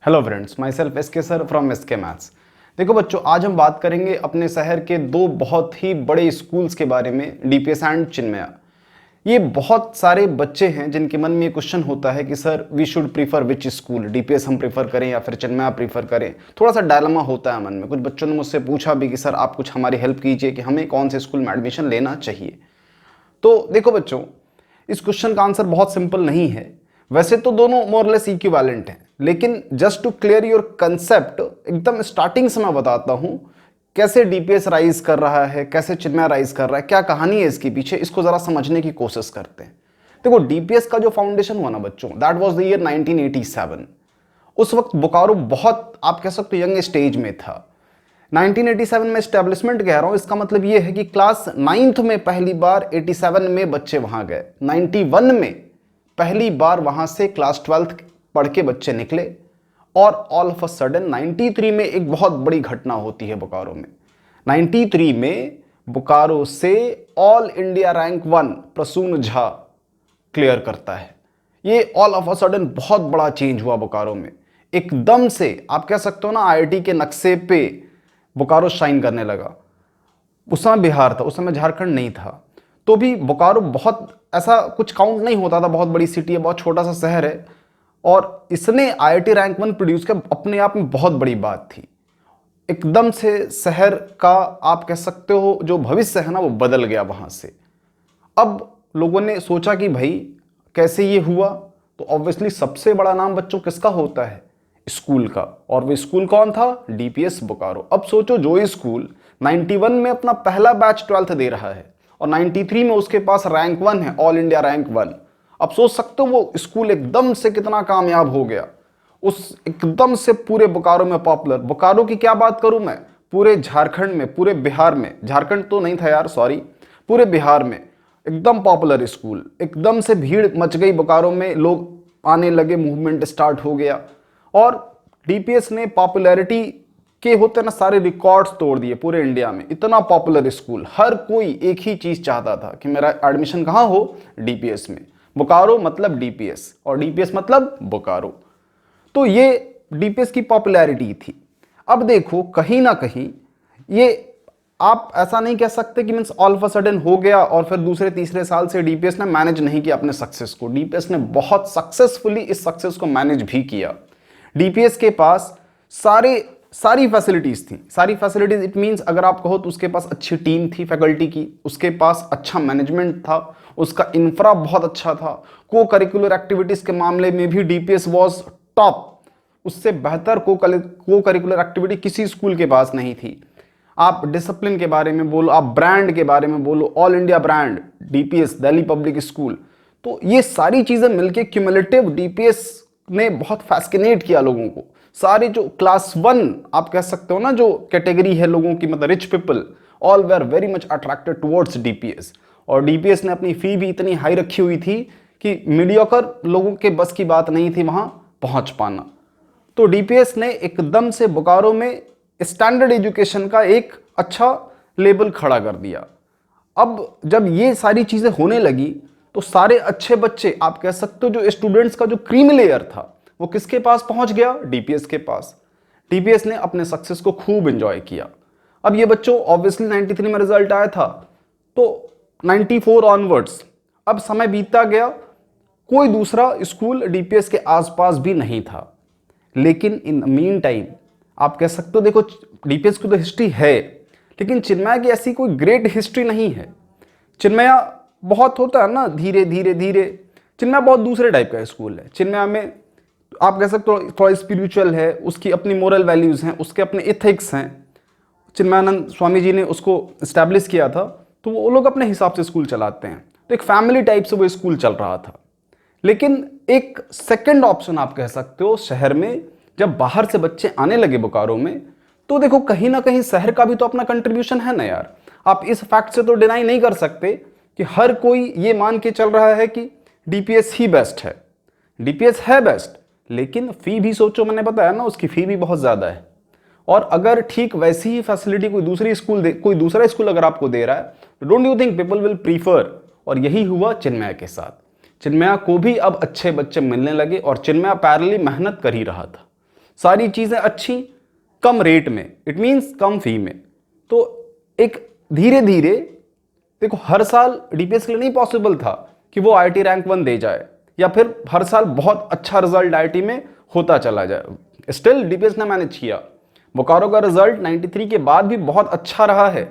Hello friends, myself SK sir from SK maths. देखो बच्चों, आज हम बात करेंगे अपने शहर के दो बहुत ही बड़े स्कूल्स के बारे में, डीपीएस एंड चिन्मया। ये बहुत सारे बच्चे हैं जिनके मन में ये क्वेश्चन होता है कि sir we should prefer which school, DPS हम प्रीफर करें या फिर चिन्मया प्रीफर करें। थोड़ा सा डायलेमा होता है मन में। कुछ बच्चों ने मुझसे पूछा भी कि सर आप कुछ हमारी हेल्प कीजिए कि हमें कौन से स्कूल में एडमिशन लेना चाहिए। तो देखो बच्चों, इस क्वेश्चन का आंसर बहुत सिंपल नहीं है। वैसे तो दोनों मोरलेस इक्विवेलेंट हैं, लेकिन just to clear your concept, एकदम स्टार्टिंग से मैं बताता हूं कैसे डीपीएस राइज कर रहा है, कैसे चिन्मया राइज कर रहा है, क्या कहानी है इसके पीछे, इसको जरा समझने की कोशिश करते हैं। देखो, डीपीएस का जो फाउंडेशन हुआ ना बच्चों, दैट वाज द ईयर 1987। उस वक्त बोकारो बहुत, आप कह सकते हो, यंग स्टेज में था। 1987 में एस्टेब्लिशमेंट कह रहा हूं, इसका मतलब यह है कि क्लास 9th में पहली बार 87 में बच्चे वहां गए। 91 में पहली बार वहां से क्लास 12th पढ़ के बच्चे निकले, और ऑल ऑफ अ सडन 93 में एक बहुत बड़ी घटना होती है बोकारो में। 93 में बोकारो से all India rank 1 Prasoon Jha clear करता है। ये ऑल ऑफ अ सडन बहुत बड़ा चेंज हुआ बोकारो में। एकदम से आप कह सकते हो ना, आईआईटी के नक्शे पे बोकारो शाइन करने लगा। उस समय बिहार था, उस समय झारखंड नहीं था। तो भी बोकारो बहुत ऐसा कुछ काउंट नहीं होता था, बहुत बड़ी सिटी है, बहुत छोटा सा शहर है, और इसने आईआईटी रैंक 1 प्रोड्यूस किया, अपने आप में बहुत बड़ी बात थी। एकदम से शहर का, आप कह सकते हो, जो भविष्य है ना, वो बदल गया वहां से। अब लोगों ने सोचा कि भाई कैसे ये हुआ, तो ऑब्वियसली सबसे बड़ा नाम बच्चों किसका होता है? स्कूल का। और वो स्कूल कौन था? डीपीएस बोकारो। अब सोचो, जो स्कूल 91 में अपना पहला बैच 12th दे रहा है और 93 में उसके पास रैंक 1 है, ऑल इंडिया रैंक 1। अब सोच सकते हो वो स्कूल एकदम से कितना कामयाब हो गया। उस एकदम से पूरे बोकारो में पॉपुलर, बोकारो की क्या बात करूं मैं, पूरे झारखंड में, पूरे बिहार में, झारखंड तो नहीं था यार, सॉरी, पूरे बिहार में एकदम पॉपुलर स्कूल। एकदम से भीड़ मच गई बोकारो में, लोग आने लगे, मूवमेंट स्टार्ट हो गया। और डीपीएस ने पॉपुलैरिटी के होते ना सारे रिकॉर्ड्स तोड़ दिए पूरे इंडिया में। इतना पॉपुलर स्कूल, हर कोई एक ही चीज चाहता था कि मेरा एडमिशन कहाँ हो? डीपीएस में। बोकारो मतलब डीपीएस, और डीपीएस मतलब बोकारो। तो ये डीपीएस की पॉपुलैरिटी थी। अब देखो, कहीं ना कहीं ये, आप ऐसा नहीं कह सकते कि means all of a sudden हो गया और फिर दूसरे तीसरे साल से डीपीएस ने मैनेज नहीं किया अपने सक्सेस को। डीपीएस ने बहुत सक्सेसफुली इस सक्सेस को मैनेज भी किया। डीपीएस के पास सारी फैसिलिटीज थी। सारी फैसिलिटीज इट मींस, अगर आप कहो तो उसके पास अच्छी टीम थी फैकल्टी की, उसके पास अच्छा मैनेजमेंट था, उसका इंफ्रा बहुत अच्छा था। को करिकुलर एक्टिविटीज के मामले में भी डीपीएस वाज टॉप। उससे बेहतर को करिकुलर एक्टिविटी किसी स्कूल के पास नहीं थी। आप डिसिप्लिन के बारे में बोलो, आप ब्रांड के बारे में बोलो, all India brand DPS, Delhi public school. तो ये सारी चीजें मिलके क्यूमुलेटिव डीपीएस ने बहुत फैसिनेट किया लोगों को। सारे जो क्लास 1, आप कह सकते हो ना, जो कैटेगरी है लोगों की, मतलब rich people, all were very much attracted towards DPS. और डीपीएस ने अपनी फी भी इतनी हाई रखी हुई थी कि मीडियोकर लोगों के बस की बात नहीं थी वहां पहुंच पाना। तो डीपीएस ने एकदम से बोकारो में स्टैंडर्ड एजुकेशन का एक अच्छा लेवल खड़ा कर दिया। अब जब ये सारी चीजें होने लगी, तो सारे अच्छे बच्चे, आप कह सकते हो, जो स्टूडेंट्स का जो क्रीम लेयर था, वो किसके पास पहुंच गया? डीपीएस के पास। डीपीएस ने अपने सक्सेस को खूब एंजॉय किया। अब ये बच्चों, ऑब्वियसली 93 में रिजल्ट आया था, तो 94 ऑनवर्ड्स, अब समय बीतता गया, कोई दूसरा स्कूल डीपीएस के आसपास भी नहीं था। लेकिन इन मीन टाइम, आप कह सकते हो, देखो डीपीएस की तो हिस्ट्री है, लेकिन चिन्मया की ऐसी कोई ग्रेट हिस्ट्री नहीं है। चिन्मया बहुत होता है ना, धीरे धीरे धीरे। चिन्मया बहुत दूसरे टाइप का स्कूल है। चिन्मया में आप कह सकते हो थोड़ा स्पिरिचुअल है, उसकी अपनी मोरल वैल्यूज हैं, उसके अपने इथिक्स हैं। चिन्मयानंद स्वामी जी ने उसको इस्टेब्लिश किया था, तो वो लोग अपने हिसाब से स्कूल चलाते हैं। तो एक फैमिली टाइप से वो स्कूल चल रहा था। लेकिन एक सेकंड ऑप्शन आप कह सकते हो, शहर में जब बाहर से बच्चे आने लगे बोकारो में, तो देखो कहीं ना कहीं शहर का भी तो अपना कंट्रीब्यूशन है ना यार। आप इस फैक्ट से तो डिनाई नहीं कर सकते कि हर कोई ये मान के चल रहा है कि डीपीएस ही बेस्ट है। डीपीएस है बेस्ट, लेकिन फी भी सोचो, मैंने बताया ना, उसकी फी भी बहुत ज्यादा है। और अगर ठीक वैसी ही फैसिलिटी कोई दूसरा स्कूल अगर आपको दे रहा है, तो don't you think people will prefer? और यही हुआ चिन्मया के साथ। चिन्मया को भी अब अच्छे बच्चे मिलने लगे, और चिन्मया पैरेलली मेहनत कर ही रहा था। सारी चीज़ें अच्छी, कम रेट में, इट मीन्स कम फी में। तो एक धीरे धीरे देखो, हर साल डीपीएस के लिए नहीं पॉसिबल था कि वो आईआईटी रैंक 1 दे जाए या फिर हर साल बहुत अच्छा रिजल्ट आईआईटी में होता चला जाए। स्टिल डीपीएस ने मैनेज किया। बोकारो का रिजल्ट 93 के बाद भी बहुत अच्छा रहा है,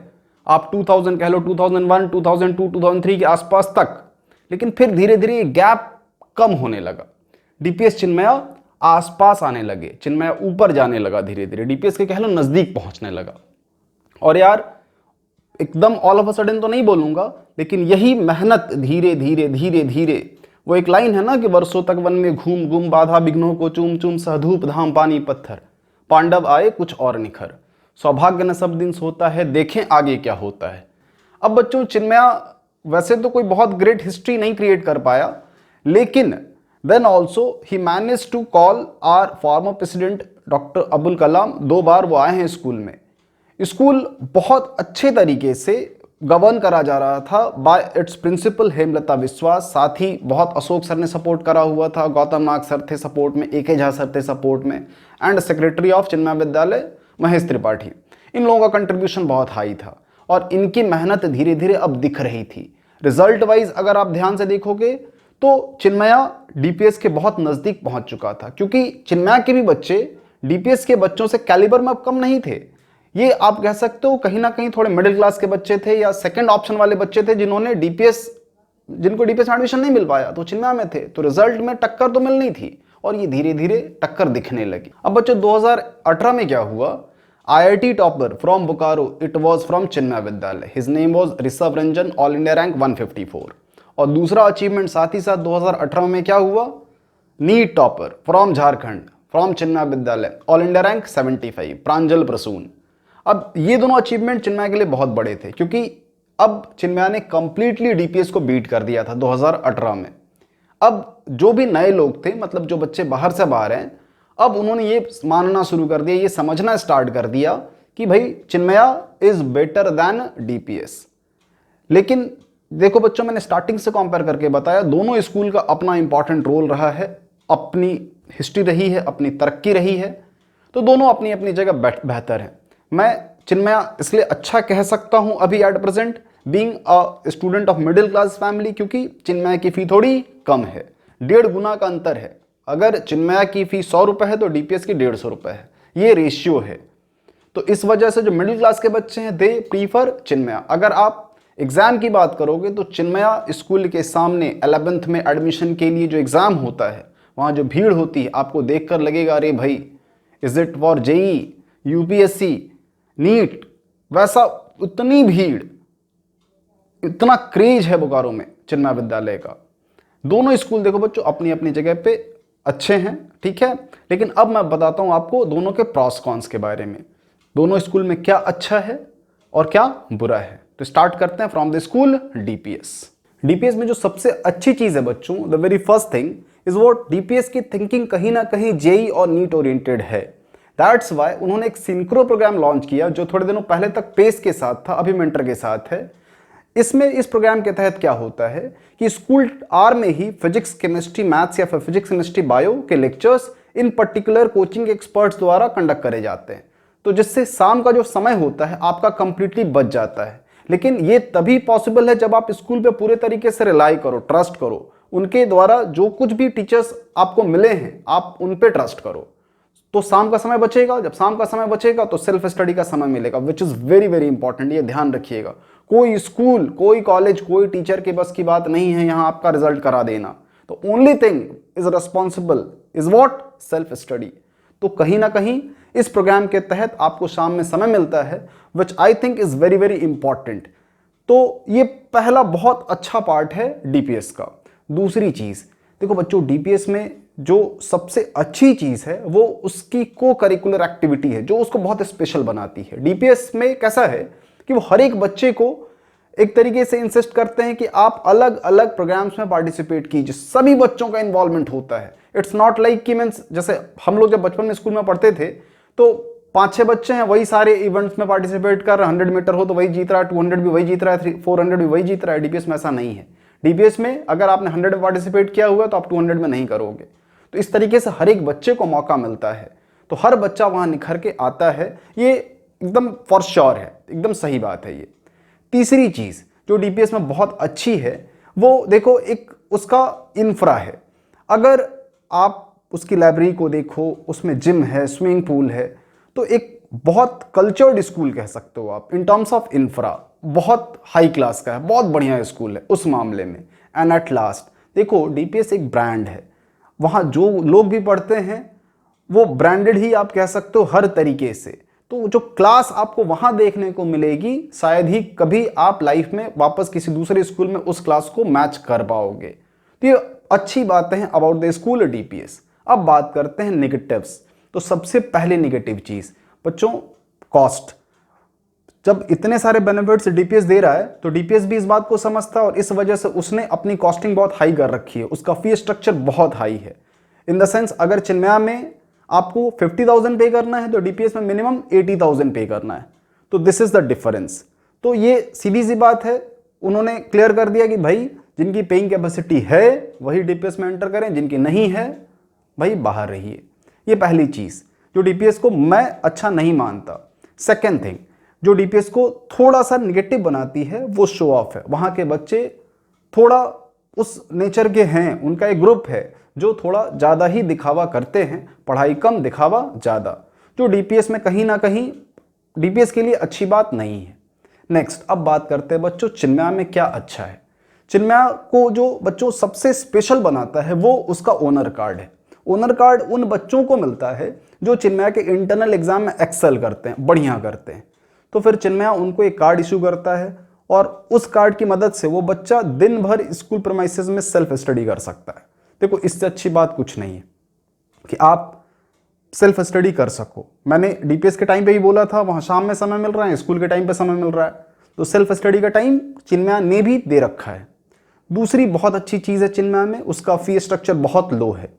आप 2000 कह लो, 2001, 2002, 2003 के आसपास तक। लेकिन फिर धीरे धीरे ये गैप कम होने लगा, डीपीएस चिन्मया आसपास आने लगे, चिन्मया ऊपर जाने लगा, धीरे धीरे डीपीएस के कह लो नजदीक पहुंचने लगा। और यार एकदम ऑल ऑफ अ सडन तो नहीं बोलूंगा, लेकिन यही मेहनत धीरे धीरे धीरे धीरे, वो एक लाइन है ना कि वर्षों तक वन में घूम घूम बाधा विघ्नों को चूम चूम, सहधूप धाम पानी पत्थर, पांडव आए कुछ और निखर, सौभाग्य न सब दिन सोता है, देखें आगे क्या होता है। अब बच्चों, चिन्मया वैसे तो कोई बहुत ग्रेट हिस्ट्री नहीं क्रिएट कर पाया, लेकिन then also he manage to call our former president doctor Abdul Kalam. 2 बार वो आए हैं स्कूल में। स्कूल बहुत अच्छे तरीके से गवर्न करा जा रहा था बाय इट्स प्रिंसिपल हेमलता विश्वास। साथ ही बहुत अशोक सर ने सपोर्ट करा हुआ था, गौतम नाग सर थे सपोर्ट में, AK झा सर थे सपोर्ट में, एंड सेक्रेटरी ऑफ चिन्मया विद्यालय महेश त्रिपाठी। इन लोगों का कंट्रीब्यूशन बहुत हाई था और इनकी मेहनत धीरे धीरे अब दिख रही थी। रिजल्ट वाइज अगर आप ध्यान से देखोगे तो चिन्मया डीपीएस के बहुत नजदीक पहुंच चुका था, क्योंकि चिन्मया के भी बच्चे डीपीएस के बच्चों से कैलिबर में अब कम नहीं थे। ये आप कह सकते हो कहीं ना कहीं थोड़े मिडिल क्लास के बच्चे थे या सेकंड ऑप्शन वाले बच्चे थे जिन्होंने जिनको डीपीएस में एडमिशन नहीं मिल पाया, तो चिन्मया में थे, तो रिजल्ट में टक्कर तो मिलनी थी और ये धीरे धीरे टक्कर दिखने लगी। अब बच्चों 2018 में क्या हुआ, IIT topper from Bokaro, it was from Chinmaya Vidyalaya, his name was Rishabh Ranjan, all India rank 154। और दूसरा अचीवमेंट साथ ही साथ 2018 में क्या हुआ, NEET topper from Jharkhand, from Chinmaya Vidyalaya, all India rank 75, Pranjal Prasoon. अब ये दोनों अचीवमेंट चिन्मया के लिए बहुत बड़े थे, क्योंकि अब चिन्मया ने कंप्लीटली डीपीएस को बीट कर दिया था 2018 में। अब जो भी नए लोग थे, मतलब जो बच्चे बाहर से बाहर हैं, अब उन्होंने ये मानना शुरू कर दिया, ये समझना स्टार्ट कर दिया कि भाई Chinmaya is better than DPS. लेकिन देखो बच्चों, मैंने स्टार्टिंग से कंपेयर करके बताया, दोनों स्कूल का अपना इंपॉर्टेंट रोल रहा है, अपनी हिस्ट्री रही है, अपनी तरक्की रही है, तो दोनों अपनी अपनी जगह बेहतर है। मैं चिन्मया इसलिए अच्छा कह सकता हूं अभी at present, being a student of middle class family, क्योंकि चिन्मया की फी थोड़ी कम है, 1.5 गुना का अंतर है। अगर चिन्मया की फी 100 रुपए है तो डीपीएस की 150 रुपए है, ये रेशियो है। तो इस वजह से जो मिडिल क्लास के बच्चे हैं दे प्रीफर चिन्मया। अगर आप एग्जाम की बात करोगे तो चिन्मया स्कूल के सामने 11th में एडमिशन के लिए जो एग्जाम होता है, वहाँ जो भीड़ होती है, आपको देखकर लगेगा अरे भाई is it for JEE, UPSC, NEET, वैसा उतनी भीड़, इतना क्रेज है बोकारो में चिन्मया विद्यालय का। दोनों स्कूल देखो बच्चों अपनी अपनी जगह पे अच्छे हैं, ठीक है, लेकिन अब मैं बताता हूं आपको दोनों के प्रॉस कॉन्स के बारे में, दोनों स्कूल में क्या अच्छा है और क्या बुरा है। तो स्टार्ट करते हैं from the school DPS. DPS में जो सबसे अच्छी चीज है बच्चों, the very first thing is what, DPS की थिंकिंग कहीं ना कहीं जेई और नीट ओरिएंटेड है। दैट्स वाई उन्होंने एक सिंक्रो प्रोग्राम लॉन्च किया जो थोड़े दिनों पहले तक पेस के साथ था, अभी मेंटर के साथ है। इसमें इस प्रोग्राम के तहत क्या होता है कि स्कूल आर में ही फिजिक्स केमिस्ट्री मैथ्स या फिर फिजिक्स केमिस्ट्री बायो के लेक्चर्स इन पर्टिकुलर कोचिंग एक्सपर्ट्स द्वारा कंडक्ट करे जाते हैं, तो जिससे शाम का जो समय होता है आपका कंप्लीटली बच जाता है। लेकिन ये तभी पॉसिबल है जब आप स्कूल पे पूरे तरीके से रिलाई करो, ट्रस्ट करो, उनके द्वारा जो कुछ भी टीचर्स आपको मिले हैं आप उन पे ट्रस्ट करो, तो शाम का समय बचेगा। जब शाम का समय बचेगा तो सेल्फ स्टडी का समय मिलेगा, which is very very important, ये ध्यान रखिएगा। कोई स्कूल, कोई कॉलेज, कोई टीचर के बस की बात नहीं है यहाँ आपका रिजल्ट करा देना। तो only thing is responsible is what, self study. तो कहीं ना कहीं इस प्रोग्राम के तहत आपको शाम में समय मिलता है, which I think is very very important. तो ये पहला बहुत अच्छा पार्ट है डीपीएस का। दूसरी चीज देखो बच्चों, डीपीएस में जो सबसे अच्छी चीज है वो उसकी को करिकुलर एक्टिविटी है, जो उसको बहुत स्पेशल बनाती है। डीपीएस में कैसा है कि वो हर एक बच्चे को एक तरीके से इंसिस्ट करते हैं कि आप अलग अलग प्रोग्राम्स में पार्टिसिपेट कीजिए, सभी बच्चों का इन्वॉल्वमेंट होता है। इट्स नॉट लाइक कि मीन्स जैसे हम लोग जब बचपन में स्कूल में पढ़ते थे तो 5-6 बच्चे हैं वही सारे इवेंट्स में पार्टिसिपेट कर रहे हैं, 100 मीटर हो तो वही जीत रहा है, 200 भी वही जीत रहा है, 400 भी वही जीत रहा है। डीपीएस में ऐसा नहीं है। डीपीएस में अगर आपने 100 में पार्टिसिपेट किया हुआ तो आप 200 में नहीं करोगे। तो इस तरीके से हर एक बच्चे को मौका मिलता है। तो हर बच्चा वहाँ निखर के आता है, ये एकदम फॉर श्योर है, एकदम सही बात है ये। तीसरी चीज़ जो डीपीएस में बहुत अच्छी है वो देखो एक उसका इंफ्रा है। अगर आप उसकी लाइब्रेरी को देखो, उसमें जिम है, स्विमिंग पूल है, तो एक बहुत कल्चर्ड स्कूल कह सकते हो आप इन टर्म्स ऑफ इंफ्रा, बहुत हाई क्लास का है, बहुत बढ़िया स्कूल है उस मामले में। एंड एट लास्ट देखो डीपीएस एक ब्रांड है, वहाँ जो लोग भी पढ़ते हैं वो ब्रांडेड ही आप कह सकते हो हर तरीके से। तो जो क्लास आपको वहाँ देखने को मिलेगी शायद ही कभी आप लाइफ में वापस किसी दूसरे स्कूल में उस क्लास को मैच कर पाओगे। तो ये अच्छी बातें हैं अबाउट द स्कूल डीपीएस। अब बात करते हैं नेगेटिव्स। तो सबसे पहले नेगेटिव चीज़ बच्चों कॉस्ट। जब इतने सारे बेनिफिट्स डीपीएस दे रहा है तो डीपीएस भी इस बात को समझता है और इस वजह से उसने अपनी कॉस्टिंग बहुत हाई कर रखी है, उसका फी स्ट्रक्चर बहुत हाई है। इन द सेंस अगर चिन्मया में आपको 50,000 पे करना है तो डीपीएस में मिनिमम 80,000 पे करना है। तो दिस इज द डिफरेंस। तो ये सीधी सी बात है, उन्होंने क्लियर कर दिया कि भाई जिनकी पेइंग कैपेसिटी है वही डीपीएस में एंटर करें, जिनकी नहीं है भाई बाहर रहिए। ये पहली चीज़ जो डीपीएस को मैं अच्छा नहीं मानता। सेकेंड थिंग जो डीपीएस को थोड़ा सा निगेटिव बनाती है वो शो ऑफ है। वहाँ के बच्चे थोड़ा उस नेचर के हैं, उनका एक ग्रुप है जो थोड़ा ज़्यादा ही दिखावा करते हैं, पढ़ाई कम दिखावा ज़्यादा, जो डीपीएस में कहीं ना कहीं डीपीएस के लिए अच्छी बात नहीं है। नेक्स्ट अब बात करते हैं बच्चों चिन्मया में क्या अच्छा है। चिन्मया को जो बच्चों सबसे स्पेशल बनाता है वो उसका ओनर कार्ड है। ओनर कार्ड उन बच्चों को मिलता है जो चिन्मया के इंटरनल एग्जाम में एक्सेल करते हैं, बढ़िया करते हैं। तो फिर चिन्मया उनको एक कार्ड इशू करता है और उस कार्ड की मदद से वो बच्चा दिन भर स्कूल प्रीमाइसेस में सेल्फ स्टडी कर सकता है। देखो इससे अच्छी बात कुछ नहीं है कि आप सेल्फ स्टडी कर सको। मैंने डीपीएस के टाइम पे ही बोला था, वहाँ शाम में समय मिल रहा है, स्कूल के टाइम पे समय मिल रहा है, तो सेल्फ स्टडी का टाइम चिन्मया ने भी दे रखा है। दूसरी बहुत अच्छी चीज़ है चिन्मया में, उसका फी स्ट्रक्चर बहुत लो है।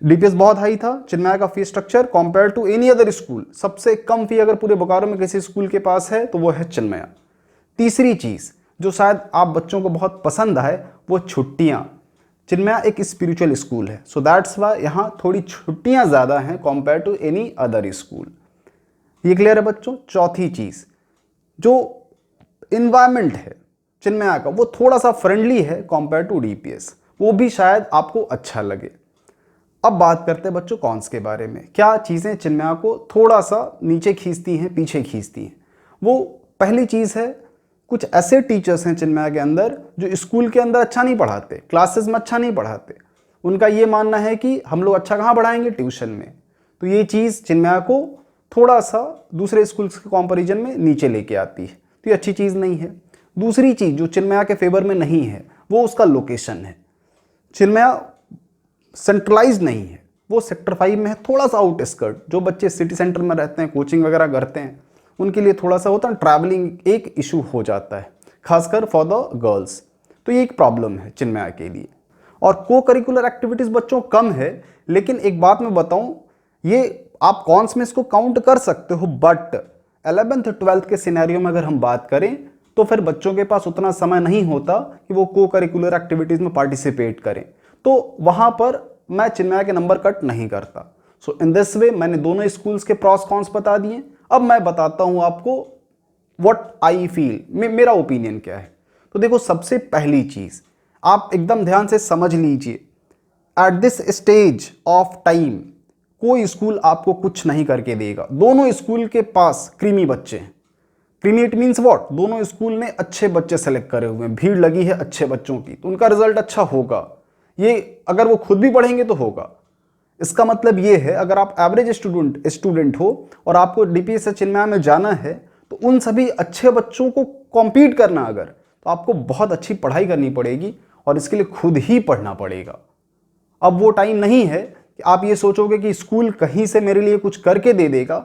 डीपीएस बहुत हाई था, चिन्मया का fee structure compare to any other school सबसे कम फी अगर पूरे बोकारो में किसी स्कूल के पास है तो वो है चिन्मया। तीसरी चीज़ जो शायद आप बच्चों को बहुत पसंद आए वो छुट्टियाँ। चिन्मया एक स्पिरिचुअल स्कूल है, सो दैट्स वाई यहाँ थोड़ी छुट्टियाँ ज़्यादा हैं compare to any other school. ये क्लियर है बच्चों। चौथी चीज़ जो इन्वायरमेंट है चिन्मया का वो थोड़ा सा फ्रेंडली है कंपेयर टू डीपीएस, वो भी शायद आपको अच्छा लगे। अब बात करते हैं बच्चों कॉन्स के बारे में, क्या चीज़ें चिन्मया को थोड़ा सा नीचे खींचती हैं, पीछे खींचती हैं। वो पहली चीज़ है कुछ ऐसे टीचर्स हैं चिन्मया के अंदर जो स्कूल के अंदर अच्छा नहीं पढ़ाते, क्लासेस में अच्छा नहीं पढ़ाते। उनका ये मानना है कि हम लोग अच्छा कहाँ पढ़ाएंगे, ट्यूशन में। तो ये चीज़ चिन्मया को थोड़ा सा दूसरे स्कूल्स के कंपैरिजन में नीचे लेके आती है, तो ये अच्छी चीज़ नहीं है। दूसरी चीज़ जो चिन्मया के फेवर में नहीं है वो उसका लोकेशन है। चिन्मया सेंट्रलाइज नहीं है, वो सेक्टर 5 में है, थोड़ा सा आउट स्कर्ट। जो बच्चे सिटी सेंटर में रहते हैं, कोचिंग वगैरह करते हैं, उनके लिए थोड़ा सा होता है ट्रैवलिंग एक इशू हो जाता है, खासकर फॉर द गर्ल्स। तो ये एक प्रॉब्लम है चिन्मया के लिए। और को करिकुलर एक्टिविटीज़ बच्चों कम है, लेकिन एक बात मैं बताऊं, ये आप कॉन्स में इसको काउंट कर सकते हो, बट 11th 12th के सिनेरियो में अगर हम बात करें तो फिर बच्चों के पास उतना समय नहीं होता कि वो को करिकुलर एक्टिविटीज़ में पार्टिसिपेट करें, तो वहाँ पर मैं चिन्मया के नंबर कट नहीं करता। सो इन दिस वे मैंने दोनों स्कूल्स के प्रॉस कॉन्स बता दिए। अब मैं बताता हूँ आपको व्हाट आई फील, मेरा ओपिनियन क्या है। तो देखो सबसे पहली चीज़ आप एकदम ध्यान से समझ लीजिए, at this stage of time कोई स्कूल आपको कुछ नहीं करके देगा। दोनों स्कूल के पास क्रीमी बच्चे हैं। क्रीमी इट मीन्स व्हाट, दोनों स्कूल ने अच्छे बच्चे सेलेक्ट करे हुए हैं, भीड़ लगी है अच्छे बच्चों की, तो उनका रिजल्ट अच्छा होगा। ये अगर वो खुद भी पढ़ेंगे तो होगा। इसका मतलब ये है अगर आप एवरेज स्टूडेंट हो और आपको डीपीएस चिन्मया में जाना है तो उन सभी अच्छे बच्चों को कॉम्पीट करना अगर, तो आपको बहुत अच्छी पढ़ाई करनी पड़ेगी और इसके लिए खुद ही पढ़ना पड़ेगा। अब वो टाइम नहीं है कि आप ये सोचोगे कि स्कूल कहीं से मेरे लिए कुछ करके दे देगा।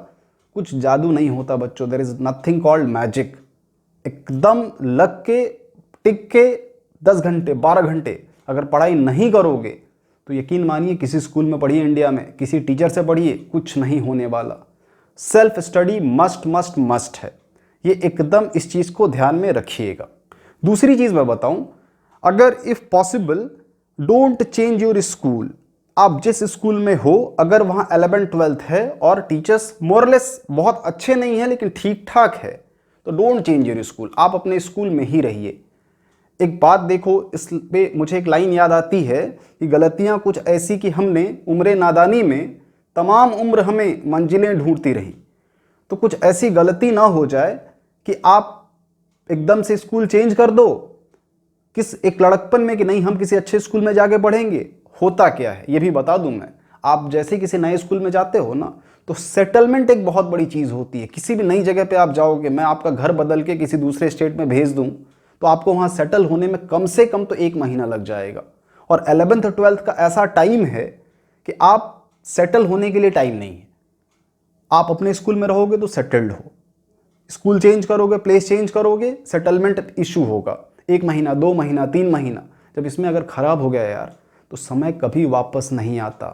कुछ जादू नहीं होता बच्चों, there is nothing called magic. एकदम लग के टिक के 10 घंटे 12 घंटे अगर पढ़ाई नहीं करोगे तो यकीन मानिए किसी स्कूल में पढ़िए, इंडिया में किसी टीचर से पढ़िए, कुछ नहीं होने वाला। Self study must must must है, ये एकदम इस चीज़ को ध्यान में रखिएगा। दूसरी चीज़ मैं बताऊं, अगर if possible don't change your school. आप जिस स्कूल में हो, अगर वहाँ 11th-12th है और टीचर्स मोरलेस बहुत अच्छे नहीं हैं लेकिन ठीक ठाक है, तो डोंट चेंज योर स्कूल, आप अपने स्कूल में ही रहिए। एक बात देखो, इस पे मुझे एक लाइन याद आती है कि गलतियाँ कुछ ऐसी कि हमने उम्रे नादानी में तमाम उम्र हमें मंजिलें ढूंढती रही। तो कुछ ऐसी गलती ना हो जाए कि आप एकदम से स्कूल चेंज कर दो किस एक लड़कपन में कि नहीं हम किसी अच्छे स्कूल में जाके पढ़ेंगे। होता क्या है ये भी बता दूं मैं, आप जैसे किसी नए स्कूल में जाते हो ना, तो सेटलमेंट एक बहुत बड़ी चीज़ होती है। किसी भी नई जगह पे आप जाओगे, मैं आपका घर बदल के किसी दूसरे स्टेट में भेज दूं तो आपको वहाँ सेटल होने में कम से कम तो 1 महीना लग जाएगा। और 11th-12th का ऐसा टाइम है कि आप सेटल होने के लिए टाइम नहीं है। आप अपने स्कूल में रहोगे तो सेटल्ड हो, स्कूल चेंज करोगे, प्लेस चेंज करोगे, सेटलमेंट इशू होगा। 1 महीना, 2 महीना, 3 महीना, जब इसमें अगर ख़राब हो गया यार तो समय कभी वापस नहीं आता।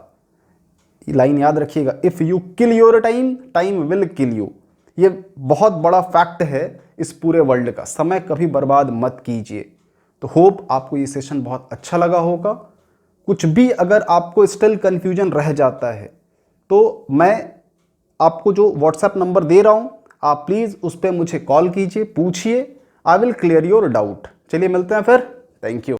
ये लाइन याद रखिएगा, if you kill your time, time will kill you. ये बहुत बड़ा फैक्ट है इस पूरे वर्ल्ड का। समय कभी बर्बाद मत कीजिए। तो होप आपको ये सेशन बहुत अच्छा लगा होगा। कुछ भी अगर आपको स्टिल कन्फ्यूजन रह जाता है तो मैं आपको जो व्हाट्सएप नंबर दे रहा हूँ, आप प्लीज़ उस पर मुझे कॉल कीजिए, पूछिए, I will clear your doubt. चलिए मिलते हैं फिर, थैंक यू।